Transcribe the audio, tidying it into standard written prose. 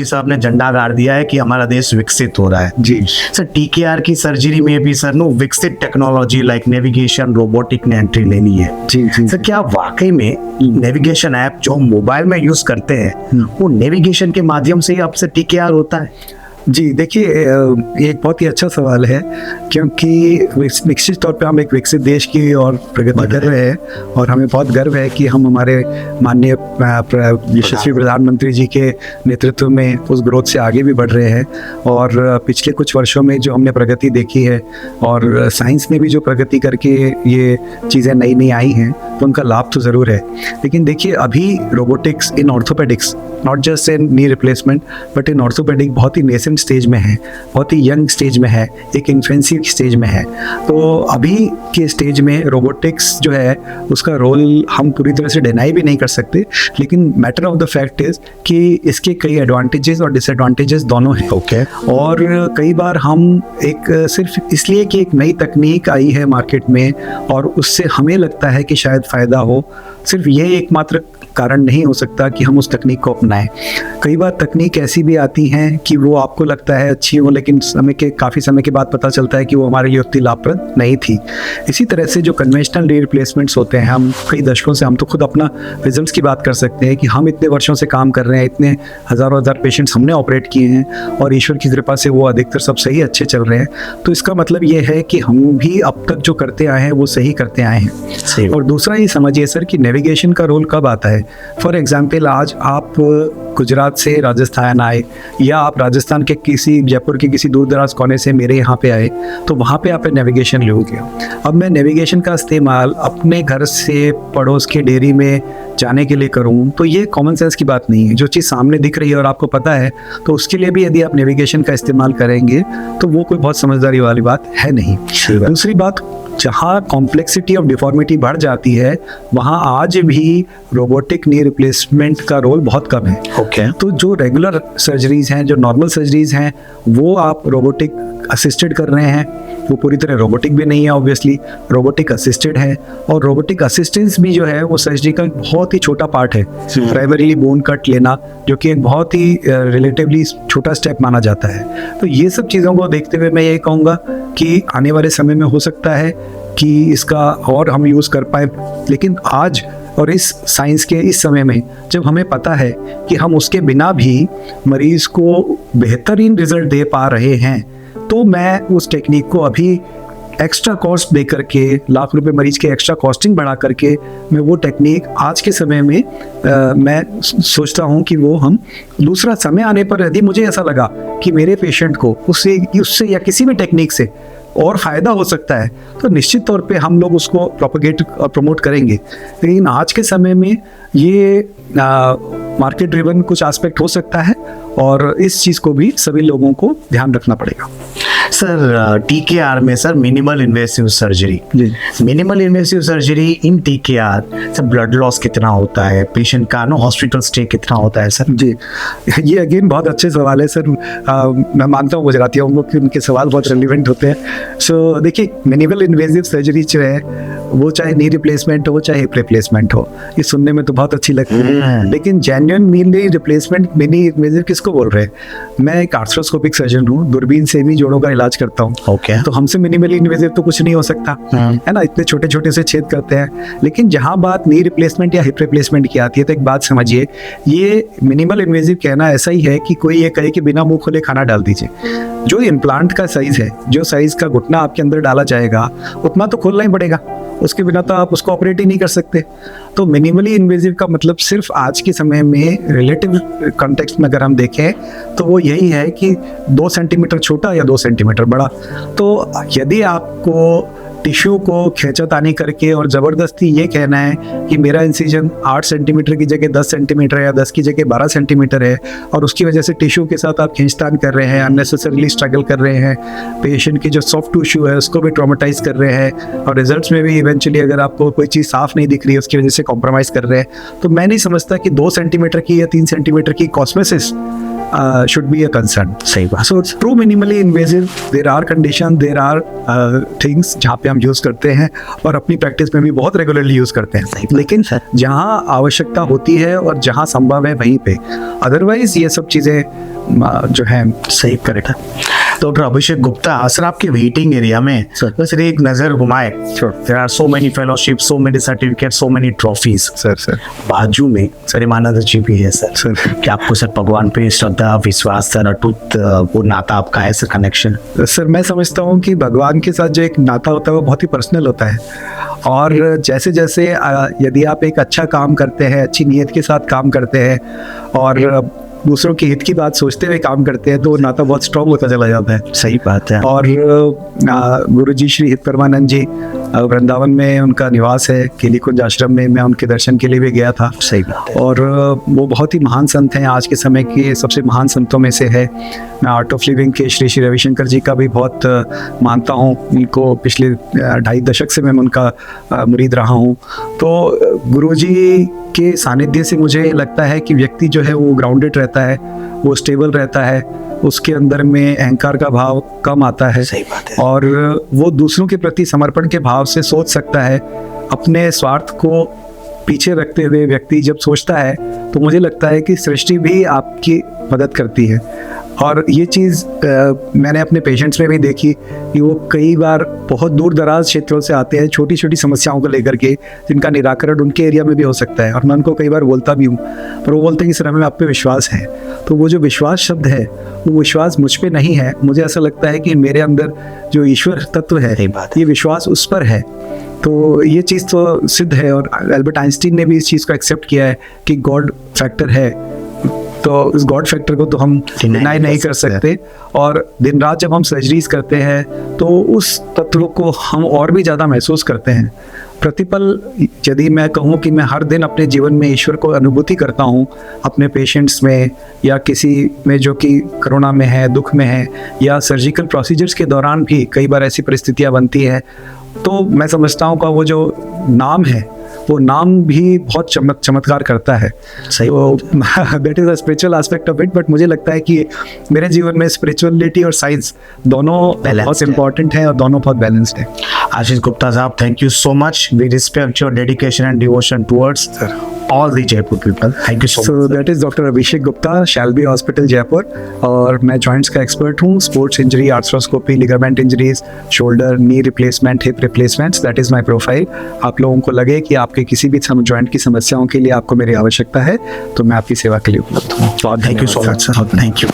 मोदी साहब ने झंडा गाड़ दिया है कि हमारा देश विकसित हो रहा है। जी सर, टीकेआर की सर्जरी में भी सर नो विकसित टेक्नोलॉजी लाइक नेविगेशन रोबोटिक ने एंट्री लेनी है। जी सर, क्या वाकई में नेविगेशन ऐप जो मोबाइल में यूज करते हैं वो नेविगेशन के माध्यम से ही आपसे टीकेआर होता है? जी, देखिए ये एक बहुत ही अच्छा सवाल है, क्योंकि निश्चित तौर पे हम एक विकसित देश की और प्रगति कर रहे हैं और हमें बहुत गर्व है कि हम हमारे माननीय यशस्वी प्रधानमंत्री जी के नेतृत्व में उस ग्रोथ से आगे भी बढ़ रहे हैं। और पिछले कुछ वर्षों में जो हमने प्रगति देखी है और साइंस में भी जो प्रगति करके ये चीज़ें नई नई आई हैं, तो उनका लाभ तो ज़रूर है। लेकिन देखिए, अभी robotics in orthopaedics, not just in knee replacement but in orthopaedic बहुत ही नेसेंट स्टेज में है, बहुत ही यंग स्टेज में है, एक इन्फेंसी स्टेज में है। तो अभी के स्टेज में रोबोटिक्स जो है उसका रोल हम पूरी तरह से डिनाई भी नहीं कर सकते, लेकिन matter of the fact is कि इसके कई एडवांटेजेस और डिसएडवांटेजेस दोनों हैं। और कई बार हम एक सिर्फ इसलिए कि एक नई तकनीक आई है मार्केट में और उससे हमें लगता है कि शायद फ़ायदा हो, सिर्फ ये एकमात्र कारण नहीं हो सकता कि हम उस तकनीक को अपनाएं। कई बार तकनीक ऐसी भी आती हैं कि वो आपको लगता है अच्छी हो, लेकिन काफ़ी समय के बाद पता चलता है कि वो हमारे लिए उतनी लाभप्रद नहीं थी। इसी तरह से जो कन्वेंशनल री रिप्लेसमेंट्स होते हैं, हम कई दशकों से, हम तो खुद अपना रिजल्ट्स की बात कर सकते हैं कि हम इतने वर्षों से काम कर रहे हैं, इतने हज़ारों हज़ार पेशेंट्स हमने ऑपरेट किए हैं और ईश्वर की कृपा से वो अधिकतर सब सही अच्छे चल रहे हैं। तो इसका मतलब ये है कि हम भी अब तक जो करते आए हैं वो सही करते आए हैं। और दूसरा ये समझिए सर कि नेविगेशन का रोल कब आता है। फॉर एग्जाम्पल, आज आप गुजरात से राजस्थान आए या आप राजस्थान के किसी, जयपुर के किसी दूर दराज कोने से मेरे यहाँ पे आए, तो वहाँ पे आप नेविगेशन लोगे। अब मैं नेविगेशन का इस्तेमाल अपने घर से पड़ोस के डेयरी में जाने के लिए करूँ, तो ये कॉमन सेंस की बात नहीं है। जो चीज़ सामने दिख रही है और आपको पता है, तो उसके लिए भी यदि आप नेविगेशन का इस्तेमाल करेंगे तो वो कोई बहुत समझदारी वाली बात है नहीं। दूसरी बात, जहाँ कॉम्प्लेक्सिटी ऑफ डिफॉर्मिटी बढ़ जाती है, वहाँ आज भी रोबोटिक नी रिप्लेसमेंट का रोल बहुत कम है। तो जो रेगुलर सर्जरीज हैं, जो नॉर्मल सर्जरीज हैं, वो आप रोबोटिक असिस्टेड कर रहे हैं। वो पूरी तरह रोबोटिक भी नहीं है, ऑब्वियसली रोबोटिक असिस्टेड है। और रोबोटिक असिस्टेंस भी जो है वो सर्जरी का बहुत ही छोटा पार्ट है। प्राइमरीली बोन कट लेना, जो कि एक बहुत ही रिलेटिवली छोटा स्टेप माना जाता है। तो ये सब चीज़ों को देखते हुए मैं ये कहूँगा कि आने वाले समय में हो सकता है कि इसका और हम यूज़ कर पाए, लेकिन आज और इस साइंस के इस समय में जब हमें पता है कि हम उसके बिना भी मरीज़ को बेहतरीन रिजल्ट दे पा रहे हैं, तो मैं उस टेक्निक को अभी एक्स्ट्रा कॉस्ट दे करके, लाख रुपए मरीज के एक्स्ट्रा कॉस्टिंग बढ़ा करके, मैं वो टेक्निक आज के समय में मैं सोचता हूँ कि वो हम दूसरा समय आने पर यदि मुझे ऐसा लगा कि मेरे पेशेंट को उससे या किसी भी टेक्निक से और फ़ायदा हो सकता है, तो निश्चित तौर पे हम लोग उसको प्रोपोगेट और प्रमोट करेंगे। लेकिन आज के समय में ये मार्केट ड्रिवन कुछ एस्पेक्ट हो सकता है और इस चीज़ को भी सभी लोगों को ध्यान रखना पड़ेगा। सर, टीकेआर में sir minimal invasive surgery, minimal invasive surgery in TKR sir blood loss कितना होता है, पेशेंट का हॉस्पिटल स्टे कितना होता है सर? जी, ये अगेन बहुत अच्छे सवाल है सर। मैं मानता हूँ गुजरातियों को कि उनके सवाल बहुत रेलिवेंट होते हैं। सो देखिए, मिनिमल इन्वेसिव सर्जरी जो है वो चाहे नी रिप्लेसमेंट हो चाहे हिप रिप्लेसमेंट हो, ये सुनने में तो बहुत अच्छी लगती है, लेकिन genuine knee replacement, mini invasive किसको बोल रहे हैं? मैं एक आर्थ्रोस्कोपिक सर्जन हूँ, दूरबीन से भी जोड़ों का इलाज करता हूँ। तो हमसे मिनिमली इन्वेसिव तो कुछ नहीं हो सकता है ना, इतने छोटे छोटे से छेद करते हैं। लेकिन जहाँ बात नी रिप्लेसमेंट या हिप रिप्लेसमेंट की आती है, तो एक बात समझिए, ये मिनिमल इन्वेसिव कहना ऐसा ही है कि कोई ये कहे कि बिना मुंह खोले खाना डाल दीजिए। जो इम्प्लांट का साइज है, जो साइज का घुटना आपके अंदर डाला जाएगा, उतना तो खोलना ही पड़ेगा, उसके बिना तो आप उसको ऑपरेट ही नहीं कर सकते। तो मिनिमली इन्वेसिव का मतलब सिर्फ आज के समय में रिलेटिव कॉन्टेक्स्ट में अगर हम देखें तो वो यही है कि 2 सेंटीमीटर छोटा या 2 सेंटीमीटर बड़ा। तो यदि आपको टिश्यू को खींचातानी करके और ज़बरदस्ती ये कहना है कि मेरा इंसिजन 8 सेंटीमीटर की जगह 10 सेंटीमीटर है या 10 की जगह 12 सेंटीमीटर है, और उसकी वजह से टिश्यू के साथ आप खींचतान कर रहे हैं, अननेसेसरीली स्ट्रगल कर रहे हैं, पेशेंट की जो सॉफ्ट टिश्यू है उसको भी ट्रॉमेटाइज कर रहे हैं, और रिजल्ट्स में भी इवेंचुअली अगर आपको कोई चीज़ साफ़ नहीं दिख रही है उसकी वजह से कॉम्प्रोमाइज़ कर रहे हैं, तो मैं नहीं समझता कि 2 सेंटीमीटर की या 3 सेंटीमीटर की कॉस्मेसिस should be a concern. सही बात। So true minimally invasive, there are condition, there are things जहाँ पे हम यूज़ करते हैं और अपनी प्रैक्टिस में भी बहुत रेगुलरली यूज़ करते हैं, लेकिन जहाँ आवश्यकता होती है और जहाँ संभव है वहीं पे, अदरवाइज ये सब चीज़ें जो है सही करेक्ट है। डॉक्टर अभिषेक गुप्ता, सर आपके वेटिंग एरिया में सर एक नजर घुमाए, there are so many fellowship, so many certificate, so many trophies. Sir बाजू में सर इमानत जी भी है सर कि आपको सर भगवान पे श्रद्धा, विश्वास, सर अटूट वो नाता आपका है सर, कनेक्शन। सर मैं समझता हूँ कि भगवान के साथ जो एक नाता होता है वो बहुत ही पर्सनल होता है, और जैसे जैसे यदि आप एक अच्छा काम करते हैं, अच्छी नीयत के साथ काम करते हैं और दूसरों के हित की बात सोचते हुए काम करते हैं, तो वो नाता बहुत स्ट्रॉन्ग होता चला जाता है। सही बात है। और गुरु जी श्री हित परमानंद जी, वृंदावन में उनका निवास है, केलीकुंज आश्रम में, मैं उनके दर्शन के लिए भी गया था। सही बात है। और वो बहुत ही महान संत हैं, आज के समय के सबसे महान संतों में से है। मैं आर्ट ऑफ लिविंग के श्री श्री रविशंकर जी का भी बहुत मानता हूँ, उनको पिछले 2.5 दशक से मैं उनका मुरीद रहा हूँ। तो गुरु जी के सानिध्य से मुझे लगता है कि व्यक्ति जो है वो ग्राउंडेड रहता है, वो स्टेबल रहता है, उसके अंदर में अहंकार का भाव कम आता है। सही बात है। और वो दूसरों के प्रति समर्पण के भाव से सोच सकता है। अपने स्वार्थ को पीछे रखते हुए व्यक्ति जब सोचता है तो मुझे लगता है कि सृष्टि भी आपकी मदद करती है। और ये चीज़ मैंने अपने पेशेंट्स में भी देखी कि वो कई बार बहुत दूर दराज क्षेत्रों से आते हैं छोटी छोटी समस्याओं को लेकर के, जिनका निराकरण उनके एरिया में भी हो सकता है, और मैं उनको कई बार बोलता भी हूँ, पर वो बोलते हैं कि सर हमें आप पे विश्वास है। तो वो जो विश्वास शब्द है, वो विश्वास मुझ पे नहीं है, मुझे ऐसा लगता है कि मेरे अंदर जो ईश्वर तत्व है, ये विश्वास उस पर है। तो ये चीज़ तो सिद्ध है, और एल्बर्ट आइंस्टीन ने भी इस चीज़ को एक्सेप्ट किया है कि गॉड फैक्टर है। तो इस गॉड फैक्टर को तो हम डिनाई नहीं कर सकते। और दिन रात जब हम सर्जरीज करते हैं तो उस तत्व को हम और भी ज़्यादा महसूस करते हैं। प्रतिपल यदि मैं कहूँ कि मैं हर दिन अपने जीवन में ईश्वर को अनुभूति करता हूँ, अपने पेशेंट्स में या किसी में जो कि कोरोना में है, दुख में है, या सर्जिकल प्रोसीजर्स के दौरान भी कई बार ऐसी परिस्थितियाँ बनती हैं, तो मैं समझता हूँ का वो जो नाम है, वो नाम भी बहुत चमत्कार करता है। सही। तो that is a spiritual aspect of it, but मुझे लगता है कि मेरे जीवन में स्पिरिचुअलिटी और साइंस दोनों बहुत इंपॉर्टेंट है और दोनों बहुत बैलेंस्ड है। आशीष गुप्ता साहब, thank you so much. We respect your dedication and devotion towards all the Jaipur people. Thank you so much. So that is Dr. Abhishek Gupta, Shalby Hospital, Jaipur, और मैं जॉइंट्स का expert हूँ। Sports injury, arthroscopy, ligament injuries, shoulder, knee replacement, hip replacements, that is my profile. आप लोगों को लगे कि आपके किसी भी जॉइंट की समस्याओं के लिए आपको मेरी आवश्यकता है, तो मैं आपकी सेवा के लिए उपलब्ध हूँ। Thank you so much sir. Thank you.